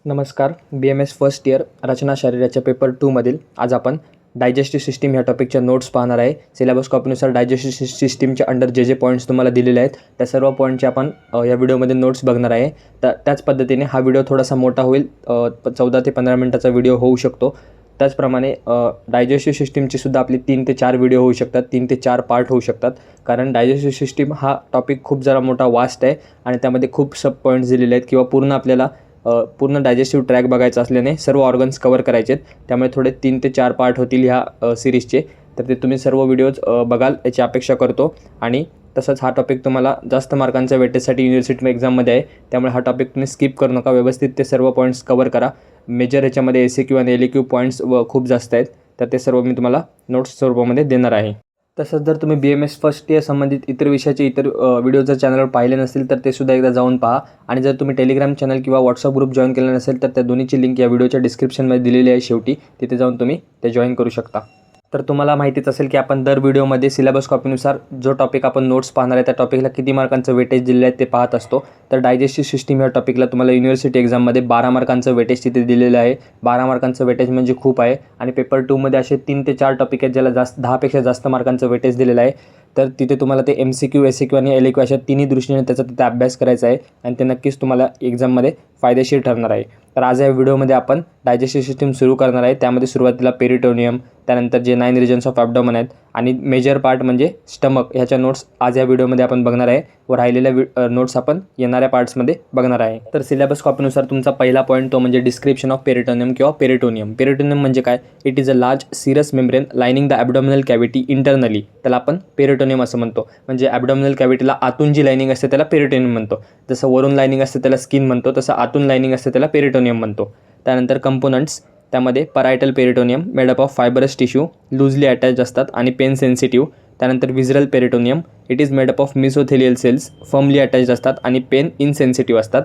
नमस्कार. BMS first year रचना शरीराच्या paper 2मधील आज आपण डायजेस्टिव्ह सिस्टीम ह्या टॉपिकच्या नोट्स पाहणार आहे. सिलेबस कॉपीनुसार डायजेस्टिव्ह सिस्टीमच्या अंडर जे पॉईंट्स तुम्हाला दिलेले आहेत त्या सर्व पॉईंटचे आपण या व्हिडिओमध्ये नोट्स बघणार आहे. त्याच पद्धतीने हा व्हिडिओ थोडासा मोठा होईल, 14 ते 15 मिनिटाचा व्हिडिओ होऊ शकतो. त्याचप्रमाणे डायजेस्टिव्ह सिस्टीमचे सुद्धा आपले 3 ते 4 व्हिडिओ होऊ शकतात, 3 ते 4 पार्ट होऊ शकतात. कारण डायजेस्टिव्ह सिस्टीम हा टॉपिक खूप जरा मोठा वास्ट आहे आणि त्यामध्ये खूप सब पॉईंट्स दिलेले आहेत किंवा पूर्ण आपल्याला पूर्ण डायजेस्टिव्ह ट्रॅक बघायचा असल्याने सर्व ऑर्गन्स कवर करायचे आहेत. त्यामुळे थोडे 3 ते 4 पार्ट होतील ह्या सिरीजचे. तर ते तुम्ही सर्व व्हिडिओज बघाल याची अपेक्षा करतो. आणि तसंच हा टॉपिक तुम्हाला जास्त मार्कांच्या वेटेजसाठी युनिव्हर्सिटी एक्झाममध्ये आहे, त्यामुळे हा टॉपिक तुम्ही स्किप करू नका. व्यवस्थित ते सर्व पॉईंट्स कवर करा. मेजर ह्याच्यामध्ये SAQ आणि LAQ पॉईंट्स खूप जास्त आहेत, तर ते सर्व मी तुम्हाला नोट्स स्वरूपामध्ये देणार आहे. तसंच जर तुम्ही BMS फर्स्ट इयर संबंधित इतर विषयाचे इतर व्हिडिओ जर चॅनलवर पाहिले नसतील तर ते सुद्धा एकदा जाऊन पहा. आणि जर तुम्ही टेलिग्राम चॅनल किंवा व्हॉट्सअप ग्रुप जॉईन केला नसेल तर त्या दोन्हीची लिंक या व्हिडिओच्या डिस्क्रिप्शनमध्ये दिलेली आहे. शेवटी तिथे जाऊन तुम्ही ते जॉईन करू शकता. तर तुम्हाला माहितीच असेल की आपण दर व्हिडिओमध्ये सिलेबस कॉपीनुसार जो टॉपिक आपण नोट्स पाहणार आहे त्या टॉपिकला किती मार्कांचं वेटेज दिलेलं आहे ते पाहत असतो. तर डायजेस्टिव्ह सिस्टीम या टॉपिकला तुम्हाला युनिव्हर्सिटी एक्झाममध्ये 12 मार्कांचं वेटेज तिथे दिलेलं आहे. 12 मार्कांचं वेटेज म्हणजे खूप आहे. आणि पेपर 2मध्ये असे 3 ते 4 टॉपिक आहेत ज्याला 10पेक्षा जास्त मार्कांचं वेटेज दिलेलं आहे. तर तिथे तुम्हाला ते MCQ, SAQ आणि LAQ अशा तिन्ही दृष्टीने त्याचा तिथे अभ्यास करायचा आहे आणि ते नक्कीच तुम्हाला एक्झाममध्ये फायदेशीर ठरणार आहे. तर आज या व्हिडिओमध्ये आपण डायजेस्टिव्ह सिस्टीम सुरू करणार आहे. त्यामध्ये सुरुवातीला पेरिटोनियम, त्यानंतर जे 9 रिजन्स ऑफ ॲब्डोमन आहेत आणि मेजर पार्ट म्हणजे स्टमक ह्याच्या नोट्स आज या व्हिडिओमध्ये आपण बघणार आहे व राहिलेल्या नोट्स आपण येणाऱ्या पार्ट्समध्ये बघणार आहे. तर सिलेबस कॉपीनुसार तुमचा पहिला पॉईंट तो म्हणजे डिस्क्रिप्शन ऑफ पेरिटोनियम किंवा पेरिटोनियम. पेरिटोनियम म्हणजे काय? It is a large serous membrane lining the abdominal cavity internally. त्याला आपण पेरिटोनियम असं म्हणतो. म्हणजे ॲब्डोमिनल कॅव्हिटीला आतून जी लाइनिंग असते त्याला पेरिटोनियम म्हणतो. जसं वरून लाइनिंग असते त्याला स्किन म्हणतो, तसं आतून लाइनिंग असते त्याला पेरिटोनियम म्हणतो. त्यानंतर कंपोनंट्स, त्यामध्ये parietal peritoneum made up of fibrous tissue loosely attach असतात आणि पेन सेन्सिटिव्ह. त्यानंतर visceral peritoneum, it is made up of mesothelial cells firmly attach असतात आणि पेन इनसेन्सिटिव्ह असतात.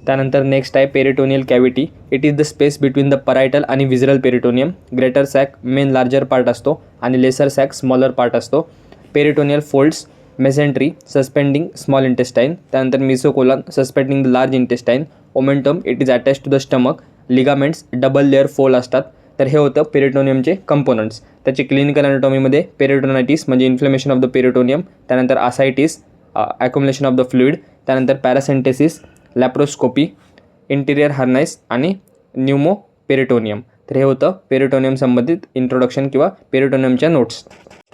त्यानंतर नेक्स्ट आहे peritoneal cavity. It is the space between the parietal आणि visceral peritoneum. Greater sac main larger part असतो आणि lesser sac smaller part असतो. Peritoneal folds, mesentery suspending small intestine. त्यानंतर mesocolon suspending the large intestine. Omentum, it is attach to the stomach. Ligaments, double layer fold असतात. तर हे होतं पेरिटोनियमचे components. त्याची clinical ॲनाटॉमीमध्ये पेरिटोनायटिस म्हणजे इन्फ्लेमेशन ऑफ द पेरिटोनियम, त्यानंतर आसायटिस ॲक्युमुलेशन of the fluid, त्यानंतर पॅरासेंटेसिस, laparoscopy, interior हार्नाइस आणि न्यूमो पेरिटोनियम. तर हे होतं पेरिटोनियम संबंधित इंट्रोडक्शन किंवा पेरिटोनियमच्या नोट्स.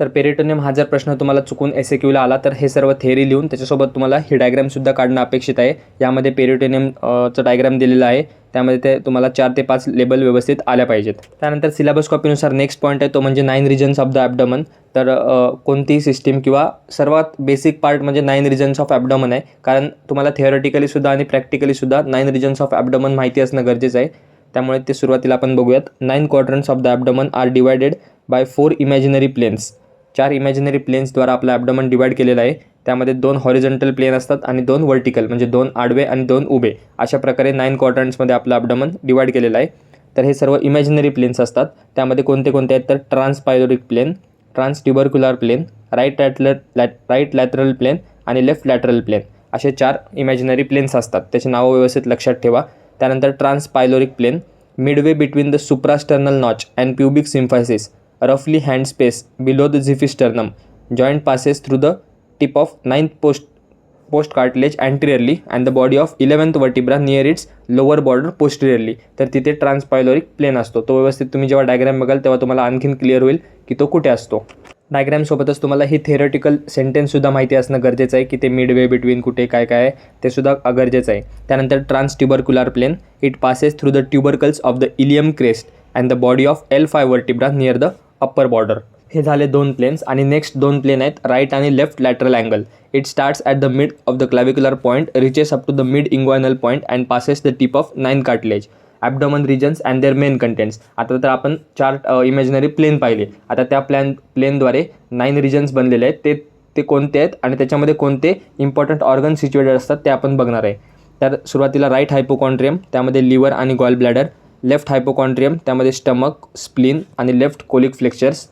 तर पेरिटोनियम हा जर प्रश्न तुम्हाला चुकून SAQला आला तर हे सर्व थेअरी लिहून त्याच्यासोबत तुम्हाला ही डायग्रामसुद्धा काढणं अपेक्षित आहे. यामध्ये पेरिटोनियमचं डायग्राम दिलेलं आहे, त्यामध्ये ते तुम्हाला 4 ते 5 लेबल व्यवस्थित आल्या पाहिजेत. त्यानंतर सिलेबस कॉपीनुसार नेक्स्ट पॉईंट आहे तो म्हणजे 9 रिजन्स ऑफ द ॲब्डोमन. तर कोणतीही सिस्टीम किंवा सर्वात बेसिक पार्ट म्हणजे 9 रिजन्स ऑफ ॲब्डोमन आहे. कारण तुम्हाला थिअरेटिकलीसुद्धा आणि प्रॅक्टिकलीसुद्धा 9 रिजन्स ऑफ ॲब्डोमन माहिती असणं गरजेचं आहे. त्यामुळे ते सुरुवातीला आपण बघूयात. 9 quadrants of the abdomen are divided by 4 imaginary planes. 4 imaginary प्लेन्सद्वारा आपलं ॲब्डोमन डिवाइड केलेलं आहे. त्यामध्ये 2 हॉरिझॉन्टल प्लेन असतात आणि 2 व्हर्टिकल म्हणजे 2 आडवे आणि 2 उभे. अशा प्रकारे 9 क्वाड्रंट्समध्ये आपलं ॲब्डोमन डिवाइड केलेलं आहे. तर हे सर्व इमॅजिनरी प्लेन्स असतात. त्यामध्ये कोणते कोणते आहेत तर transpyloric plane, transtubercular plane, right lateral plane आणि लेफ्ट लॅटरल प्लेन असे 4 इमॅजिनरी प्लेन्स असतात. त्याची नावं व्यवस्थित लक्षात ठेवा. त्यानंतर transpyloric plane, midway between the suprasternal notch and pubic symphysis, रफली hand space below the xiphisternum, joint passes through the tip of 9th post cartilage anteriorly and the body of 11th vertebra near its lower border posteriorly. तर तिथे ट्रान्सपायलोरिक plain असतो. तो व्यवस्थित तुम्ही जेव्हा diagram बघाल तेव्हा तुम्हाला आणखीन क्लिअर होईल की तो कुठे असतो. डायग्रामसोबतच तुम्हाला ही थिअरेटिकल सेंटेन्ससुद्धा माहिती असणं गरजेचं आहे की ते मिडवे बिटवीन कुठे काय काय आहे ते सुद्धा गरजेचं आहे. त्यानंतर transtubercular plane, it passes through the tubercles of the ilium crest and the body of L5 vertebra near the upper border. हे झाले 2 प्लेन्स. आणि नेक्स्ट 2 प्लेन आहेत राईट आणि left lateral angle. It starts at the mid of the clavicular point, reaches up to the mid inguinal point and passes the tip of 9 cartilage. Abdomen regions and their main contents. आता तर आपण 4 imaginary plain पाहिले. आता त्या प्लेनद्वारे 9 reasons बनलेले आहेत. ते कोणते आहेत आणि त्याच्यामध्ये कोणते इम्पॉर्टंट ऑर्गन सिच्युएटेड असतात ते आपण बघणार आहे. तर सुरुवातीला राईट हायपोकॉन्ड्रियम, त्यामध्ये लिव्हर आणि गॉल ब्लॅडर. लेफ्ट हायपोकॉन्ड्रियम, त्यामध्ये स्टमक, स्प्लीन आणि लेफ्ट कोलिक फ्लेक्चर्स.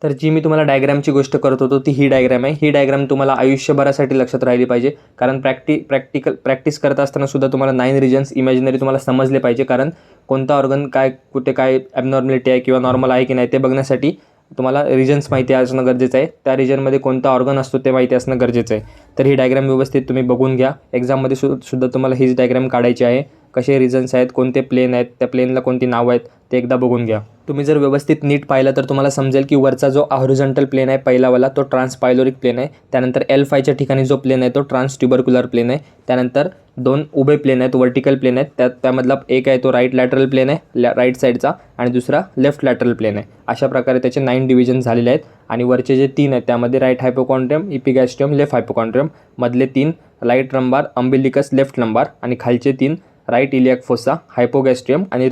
तर जी मी तुम्हाला डायग्रामची गोष्ट करत होतो ती ही डायग्राम आहे. ही डायग्राम तुम्हाला आयुष्यभरासाठी लक्षात राहिली पाहिजे, कारण प्रॅक्टिस करत असताना सुद्धा तुम्हाला 9 रिजन्स इमॅजिनरी तुम्हाला समजले पाहिजे, कारण कोणता ऑर्गन काय कुठे काय ॲबनॉर्मॅलिटी आहे किंवा नॉर्मल आहे की नाही ते बघण्यासाठी तुम्हाला रिजन्स माहिती असणं गरजेचं आहे. त्या रिजनमध्ये कोणता ऑर्गन असतो ते माहिती असणं गरजेचं आहे. तर ही डायग्राम व्यवस्थित तुम्ही बघून घ्या. एक्झाममध्ये सुद्धा तुम्हाला हीच डायग्राम काढायची आहे. कसे रिजन्स आहेत, कोणते प्लेन आहेत, त्या प्लेनला कोणती नावं आहेत ते एकदा बघून घ्या. तुम्ही जर व्यवस्थित नीट पाहिलं तर तुम्हाला समजेल की वरचा जो हॉरिझॉन्टल प्लेन आहे पहिलावाला तो ट्रान्सपायलोरिक प्लेन आहे. त्यानंतर L5च्या ठिकाणी जो प्लेन आहे तो ट्रान्सट्युबरक्युलर प्लेन आहे. त्यानंतर 2 उभे प्लेन आहेत, वर्टिकल प्लेन आहेत. त्यामधला एक आहे तो राईट लॅटरल प्लेन आहे राईट साईडचा, आणि दुसरा लेफ्ट लॅटरल प्लेन आहे. अशा प्रकारे त्याचे 9 डिव्हिजन झालेले आहेत. आणि वरचे जे 3 आहेत त्यामध्ये राईट हायपोकॉन्ड्रियम, इपिगॅस्ट्रियम, लेफ्ट हायपोकॉन्ड्रियम, मधले 3 right lumbar, umbilicus, left lumbar, आणि खालचे 3 राईट इलियाक फोसा, हायपोगॅस्ट्रियम आणि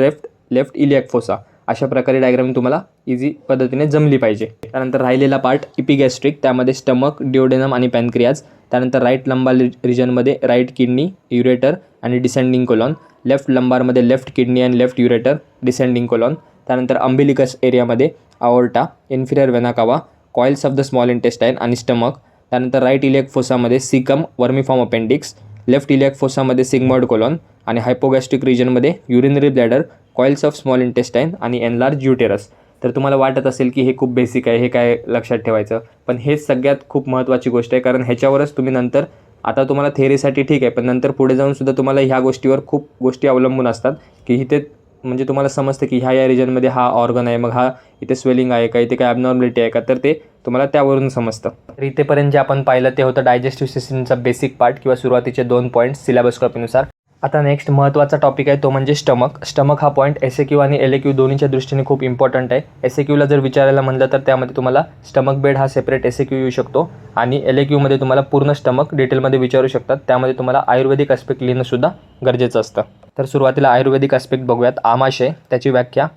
लेफ्ट इलियाक फोसा. अशा प्रकारे डायग्राम तुम्हाला इझी पद्धतीने जमली पाहिजे. त्यानंतर राहिलेला पार्ट इपिगॅस्ट्रिक, त्यामध्ये स्टमक, डिओडेनम आणि पॅनक्रियाज. त्यानंतर राईट लंबार रिजनमध्ये राईट किडनी, युरेटर आणि डिसेंडिंग कोलॉन. लेफ्ट लंबारमध्ये लेफ्ट किडनी आणि लेफ्ट युरेटर, डिसेंडिंग कोलॉन. त्यानंतर अम्बिलिकस एरियामध्ये aorta, inferior vena cava, coils of the small intestine आणि स्टमक. त्यानंतर राईट इलियाक फोसामध्ये caecum, vermiform appendix. Left iliac फोसामध्ये सिग्मॉइड कोलॉन. आणि हायपोगॅस्ट्रिक रिजनमध्ये urinary bladder, coils of small intestine आणि enlarge uterus. तर तुम्हाला वाटत असेल की हे खूप बेसिक आहे, हे काय लक्षात ठेवायचं, पण हेच सगळ्यात खूप महत्त्वाची गोष्ट आहे, कारण ह्याच्यावरच तुम्ही नंतर आता तुम्हाला थेअरीसाठी ठीक आहे, पण नंतर पुढे जाऊन सुद्धा तुम्हाला ह्या गोष्टीवर खूप गोष्टी अवलंबून असतात की इथे म्हणजे तुम्हाला समजतं की ह्या रिजनमध्ये हा ऑर्गन आहे, मग हा इथे स्वेलिंग आहे का, इथे काय ॲबनॉर्मॅलिटी आहे का, तर ते तुम्हाला त्यावरून समजतं. तर इथेपर्यंत जे आपण पाहिलं ते होतं डायजेस्टिव्ह सिस्टीमचा बेसिक पार्ट किंवा सुरुवातीचे 2 पॉईंट्स सिलेबस कॉपीनुसार. आता नेक्स्ट महत्त्वाचा टॉपिक आहे तो म्हणजे स्टमक हा पॉईंट SAQ आणि LAQ दोन्हीच्या दृष्टीने खूप इम्पॉर्टंट आहे. SAQला जर विचारायला म्हणलं तर त्यामध्ये तुम्हाला स्टमक बेड हा सेपरेट SAQ येऊ शकतो, आणि LAQमध्ये तुम्हाला पूर्ण स्टमक डिटेलमध्ये विचारू शकतात. त्यामध्ये तुम्हाला आयुर्वेदिक ॲस्पेक्ट लिहिणंसुद्धा गरजेचं असतं. तर सुरुवातीला आयुर्वेदिक ॲस्पेक्ट बघूयात. आमाशय, त्याची व्याख्या.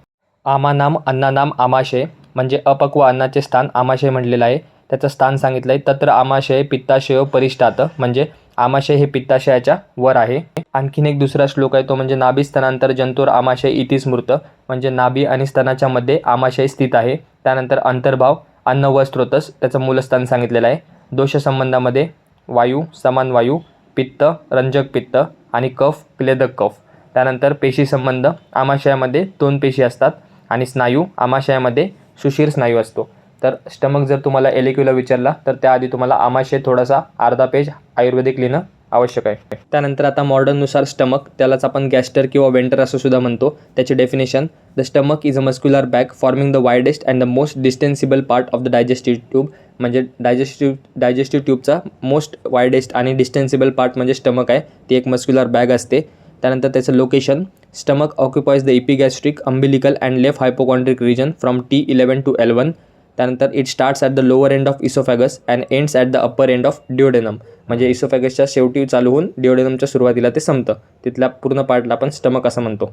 आमानाम अन्नानाम आमाशय म्हणजे अपक्व अन्नाचे स्थान आमाशय म्हटलेलं आहे. त्याचं स्थान सांगितलं आहे. तत्र आमाशय पित्ताशय परिष्ठात, म्हणजे आमाशय हे पित्ताशयाच्या वर आहे. आणखीन एक दुसरा श्लोक आहे तो म्हणजे नाभी स्तनांतर जंतूर आमाशय इति स्मृत, म्हणजे नाभी आणि स्तनाच्या मध्ये आमाशय स्थित आहे. त्यानंतर अंतर्भाव अन्न व स्रोतस, त्याचं मूलस्थान सांगितलेलं आहे. दोष संबंधामध्ये वायू, समान वायू, पित्त, रंजक पित्त आणि कफ, क्लेदक कफ. त्यानंतर पेशी संबंध, आमाशयामध्ये 2 पेशी असतात, आणि स्नायू, आमाशयामध्ये सुषिर स्नायू असतो. तर स्टमक जर तुम्हाला LAQला विचारला तर त्याआधी तुम्हाला आमाशय थोडासा अर्धा पेज आयुर्वेदिक लिहिणं आवश्यक आहे. त्यानंतर आता मॉडर्ननुसार स्टमक, त्यालाच आपण गॅस्टर किंवा वेंटर असं सुद्धा म्हणतो. त्याची definition: the stomach is a muscular bag forming the widest and the most distensible part of the digestive tube, म्हणजे डायजेस्टिव्ह ट्यूबचा मोस्ट वायडेस्ट आणि डिस्टेन्सिबल पार्ट म्हणजे स्टमक आहे. ती एक मस्क्युलर बॅग असते. त्यानंतर त्याचं location: stomach occupies the epigastric, umbilical and left hypochondriac region from T11 to L1. त्यानंतर it starts at the lower end of oesophagus and ends at the upper end of duodenum, म्हणजे इसोफॅगसच्या शेवटी चालू होऊन डिओडेनमच्या सुरुवातीला ते संपतं. तिथल्या पूर्ण पार्टला आपण स्टमक असं म्हणतो.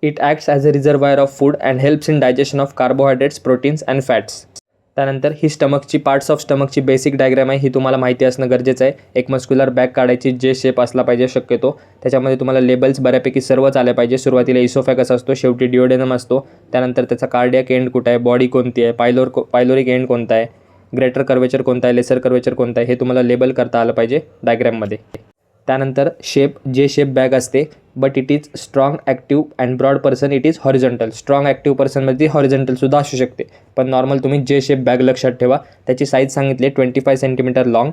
It acts as a reservoir of food and helps in digestion of carbohydrates, proteins and fats. त्यानंतर ही पार्ट्स ऑफ स्टमकची बेसिक डायग्राम आहे, ही तुम्हाला माहिती असणं गरजेचं आहे. एक मस्क्युलर बॅग काढायची, जे शेप असला पाहिजे शक्यतो. त्याच्यामध्ये तुम्हाला लेबल्स बऱ्यापैकी सर्वच आले पाहिजे. सुरुवातीला इसोफॅगस असतो, शेवटी डिओडेनम असतो. त्यानंतर त्याचा कार्डियाक एंड कुठं आहे, बॉडी कोणती आहे, पायलोरिक एंड कोणता आहे, ग्रेटर कर्वेचर कोणता आहे, लेसर कर्वेचर कोणता आहे, हे तुम्हाला लेबल करता आलं पाहिजे डायग्राममध्ये. त्यानंतर जे शेप बॅग असते, but it is strong active and broad person it is horizontal. Strong active पर्सनमध्ये हॉरिझॉन्टलसुद्धा असू शकते, पण नॉर्मल तुम्ही जे शेप बॅग लक्षात ठेवा. त्याची साईज सांगितली 25 centimetre long,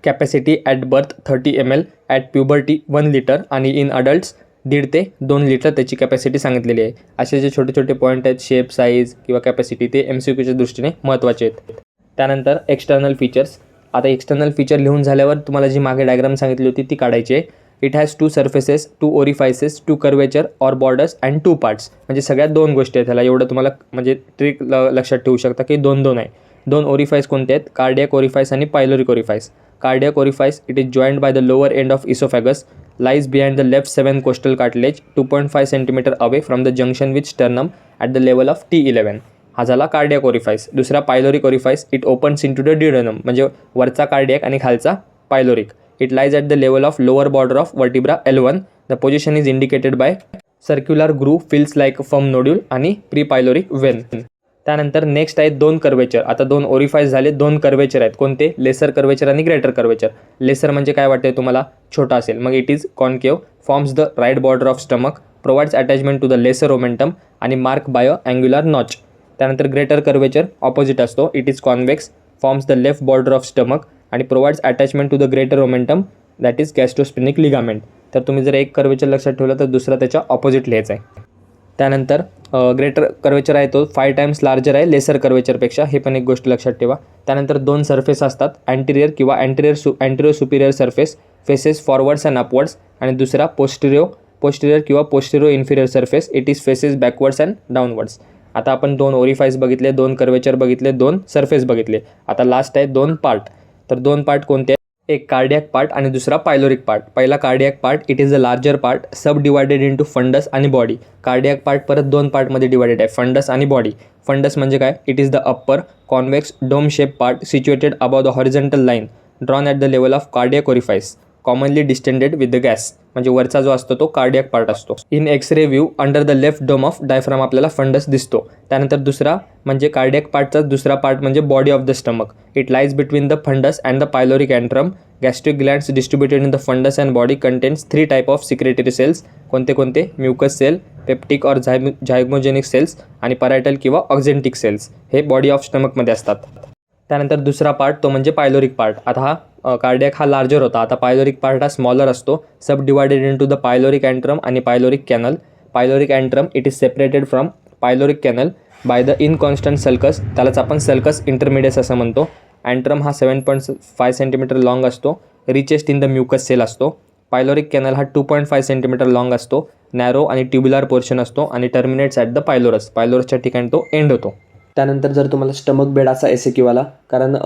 capacity at birth 30 ml, at puberty 1 litre, आणि इन अडल्ट्स 1.5 ते 2 लिटर त्याची कॅपॅसिटी सांगितलेली आहे. असे जे छोटे छोटे पॉईंट आहेत, शेप, साईज किंवा कॅपॅसिटी, ते MCQच्या दृष्टीने महत्त्वाचे आहेत. त्यानंतर एक्सटर्नल फीचर्स. आता एक्सटर्नल फीचर लिहून झाल्यावर तुम्हाला जी मागे डायग्राम सांगितली होती ती काढायची आहे. It has 2 surfaces, 2 ओरिफायसेस, 2 curvature or borders and 2 parts, म्हणजे सगळ्यात 2 गोष्टी आहेत त्याला. एवढं तुम्हाला म्हणजे ट्रिक लक्षात ठेवू शकता की 2 आहे. 2 ओरिफाईस कोणते आहेत? कार्डियाक ओरिफाईस आणि pyloric orifice. Cardiac orifice it is joined by the lower end of oesophagus, lies behind the left 7 costal cartilage, 2.5 centimetre away from the junction with sternum at the level of T11. हा झाला cardiac orifice. दुसरा pyloric orifice, it opens in to the duodenum, म्हणजे वरचा cardiac आणि खालचा pyloric. It lies at the level of lower border of vertebra L1. The position is indicated by circular groove feels like firm nodule आणि pre pyloric Wien. त्यानंतर next आहे 2 curvature. आता 2 ओरिफाईज झाले, 2 curvature आहेत. कोणते? लेसर कर्वेचर आणि greater curvature. Lesser म्हणजे काय वाटते तुम्हाला? छोटा असेल, मग it is concave, forms the right border of stomach, provides attachment to the lesser omentum आणि mark by a angular notch. त्यानंतर ग्रेटर कर्वेचर ऑपोजिट असतो, it is convex, forms the left border of stomach आणि provides attachment to the greater omentum that is gastrosplenic ligament. तर तुम्ही जर एक curvature लक्षात ठेवलं तर दुसरा त्याच्या ऑपोजिट लिहायचा आहे. त्यानंतर ग्रेटर कर्वेचर आहे तो 5 टाइम्स लार्जर आहे लेसर कर्वेचरपेक्षा, हे पण एक गोष्ट लक्षात ठेवा. त्यानंतर 2 सरफेस असतात, अँटिरियर किंवा anterior superior surface faces forwards and upwards आणि दुसरा पोस्टिरियर किंवा posterior inferior surface it is faces backwards and downwards. आता आपण 2 ओरिफाईज बघितले, 2 कर्वेचर बघितले, 2 सरफेस बघितले. आता लास्ट आहे 2 पार्ट. तर 2 पार्ट कोणते? एक कार्डियक पार्ट आणि दुसरा पायलोरिक पार्ट. पहिला cardiac part it is the larger part, sub divided into fundus आणि बॉडी. कार्डियक पार्ट परत 2 पार्टमध्ये डिवायडेड आहे, फंडस आणि बॉडी. फंडस म्हणजे काय? It is the upper convex dome shape part situated above the horizontal line drawn at the level of cardiac orifice, commonly distended with the gas. म्हणजे वरचा जो असतो तो कार्डियक पार्ट असतो. In X ray view under the left dome of diaphragm आपल्याला fundus दिसतो. त्यानंतर दुसरा म्हणजे कार्डियक पार्टचा दुसरा पार्ट म्हणजे body of the stomach. It lies between the fundus and the pyloric antrum. Gastric glands distributed in the fundus and body contains 3 type of secretory cells. कोणते? Mucus cell, peptic और zymogenic cells आणि parietal किंवा oxyntic cells. हे body of स्टमकमध्ये असतात. त्यानंतर दुसरा part तो म्हणजे पायलोरिक पार्ट. आता हा कार्डियक हा लार्जर होता, आता पायलोरिक पार्ट हा स्मॉलर असतो, सब divided into the pyloric antrum आणि pyloric canal. Pyloric antrum it is separated from pyloric canal by the inconstant sulcus, त्यालाच आपण सल्कस इंटरमिडियस असं म्हणतो. अँट्रम हा 7.5 सेंटीमीटर लॉंग असतो, richest in the mucus cell असतो. पायलोरिक कॅनल हा 2.5 centimetre long असतो, नॅरो आणि ट्युब्युलर पोर्शन असतो आणि टर्मिनेट्स ॲट द पायलोरस. पायलोरसच्या ठिकाणी तो एंड होतो. त्यानंतर जर तुम्हाला स्टमक बेड असा SAQ आला, कारण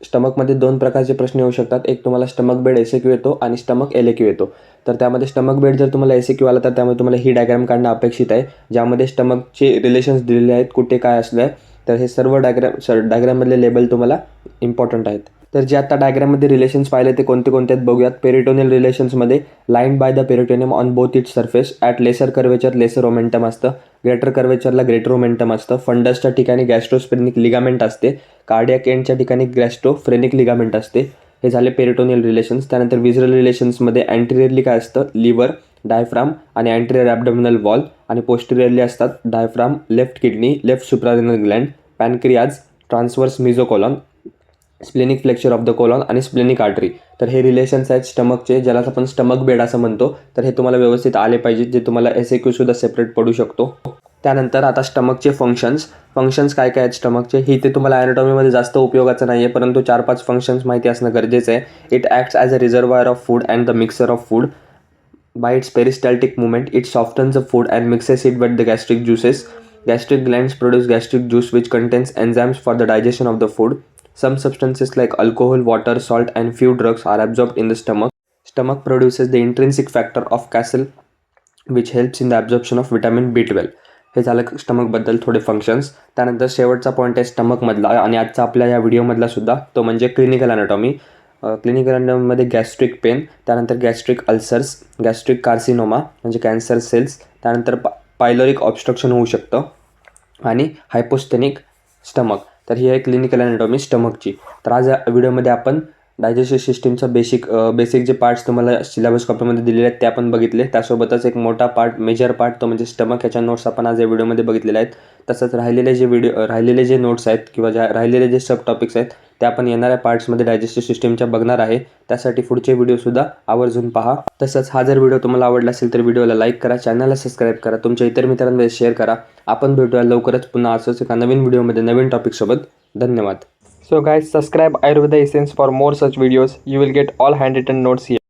स्टमकमध्ये 2 प्रकारचे प्रश्न येऊ शकतात, एक तुम्हाला स्टमक बेड SAQ येतो आणि स्टमक LAQ येतो. तर त्यामध्ये स्टमक बेड जर तुम्हाला SAQ आला तर त्यामध्ये तुम्हाला ही डायग्राम काढणं अपेक्षित आहे, ज्यामध्ये स्टमकचे रिलेशन्स दिलेले आहेत, कुठे काय असले आहे. तर हे सर्व डायग्राममधले लेबल तुम्हाला इम्पॉर्टंट आहेत. तर जे आता डायग्राममध्ये रिलेशन्स पाहिले ते कोणते आहेत बघूयात. पेरिटोनियल रिलेशन्समध्ये line by the peritoneum on both its surface. At lesser curvature lesser omentum असतं, ग्रेटर कर्वेचरला ग्रेटर ओमेंटम असतं. फंडसच्या ठिकाणी गॅस्ट्रोस्पेनिक लिगामेंट असते, कार्डियक एंडच्या ठिकाणी गॅस्ट्रोफ्रेनिक लिगामेंट असते. हे झाले पेरिटोनियल रिलेशन्स. त्यानंतर विजरल रिलेशन्समध्ये अँटिरियरली काय असतं? लिव्हर, डायफ्राम आणि अँटिरियर ॲब्डोमिनल वॉल आणि पोस्टिरियरली असतात diaphragm, left kidney, left suprarenal gland, pancreas, transverse mesocolon, splenic flexure of the colon आणि स्प्लेनिक आर्टरी. तर हे रिलेशन्स आहेत स्टमकचे, ज्याला आपण स्टमक बेड असं म्हणतो. तर हे तुम्हाला व्यवस्थित आले पाहिजेत, जे तुम्हाला SAQ सुद्धा सेपरेट पडू शकतो. त्यानंतर आता स्टमकचे फंक्शन्स काय आहेत स्टमकचे, ही ते तुम्हाला ॲनाटॉमीमध्ये जास्त उपयोगाचं नाही आहे, परंतु 4-5 फंक्शन्स माहिती असणं गरजेचं आहे. It acts as a reservoir of food and the mixer of food. By its peristaltic movement, it softens the food and mixes it with the gastric juices. Gastric glands produce gastric juice which contains enzymes for the digestion of the food. Some substances like alcohol, water, salt and few drugs are absorbed in the stomach. Stomach produces the intrinsic factor of Castle which helps in the absorption of vitamin B12. हे झालं स्टमकबद्दल थोडे functions. त्यानंतर शेवटचा point आहे स्टमकमधला आणि आजचा आपल्या या व्हिडिओमधला सुद्धा, तो म्हणजे क्लिनिकल अनाटॉमी. क्लिनिकल अनाटॉमीमध्ये गॅस्ट्रिक पेन, त्यानंतर गॅस्ट्रिक अल्सर्स, गॅस्ट्रिक कार्सिनोमा म्हणजे कॅन्सर सेल्स, त्यानंतर पायलोरिक ऑब्स्ट्रक्शन होऊ शकतं आणि हायपोस्थेनिक स्टमक. तर ही आहे क्लिनिकल अनाटॉमी स्टमकची. तर आज या व्हिडिओमध्ये आपण डायजेस्टिव्ह सिस्टीमचा बेसिक जे पार्ट्स तुम्हाला सिलेबस कॉपीमध्ये दिलेले आहेत ते आपण बघितले. त्यासोबतच एक मोठा पार्ट, मेजर पार्ट, तो म्हणजे स्टमक, ह्याच्या नोट्स आपण आज या व्हिडिओमध्ये बघितलेले आहेत. तसंच राहिलेले जे नोट्स आहेत किंवा राहिलेले जे सब टॉपिक्स आहेत ते आपण येणाऱ्या पार्ट्समध्ये डायजेस्टिव्ह सिस्टीमच्या बघणार आहे. त्यासाठी पुढचे व्हिडिओसुद्धा आवर्जून पहा. तसंच हा जर व्हिडिओ तुम्हाला आवडला असेल तर व्हिडिओला लाईक करा, चॅनलला सबस्क्राईब करा, तुमच्या इतर मित्रांमध्ये शेअर करा. आपण भेटूया लवकरच पुन्हा असंच एका नवीन व्हिडिओमध्ये नवीन टॉपिकसोबत. धन्यवाद. So guys, subscribe Ayurveda Essence for more such videos. You will get all handwritten notes here.